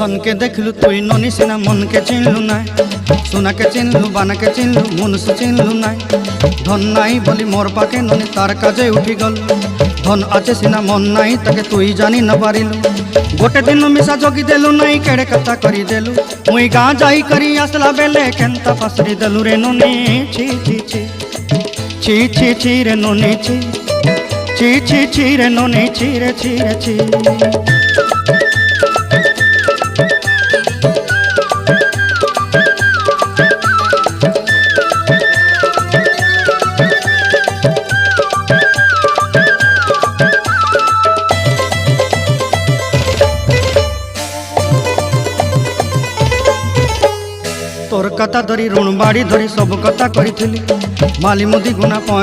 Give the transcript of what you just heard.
धन के देखलु तुई ननी सिना मन के चिन्हलु ना सोना के चिन्हलु बाना के चिन्हलु मुनुष चिन्हलु ना धन नाई बोली मोर पाके ननी तार काजे उठी गल धन आचे सिना मन नाई ताके तुई जानी न पारिलु गोटे दिन मिसा जगी देलु नाई केड़े कथा करी देलु मुई गाँ जाई करी आसला बेले केंता फासरी देलु रे ननी छी छी छी छी छी छी रे ननी छी छी छी छी रे ननी छी रे छी रे छी। तोर कथा धरी ऋण बाड़ी धरी सब कथा करी माली मुदी गुना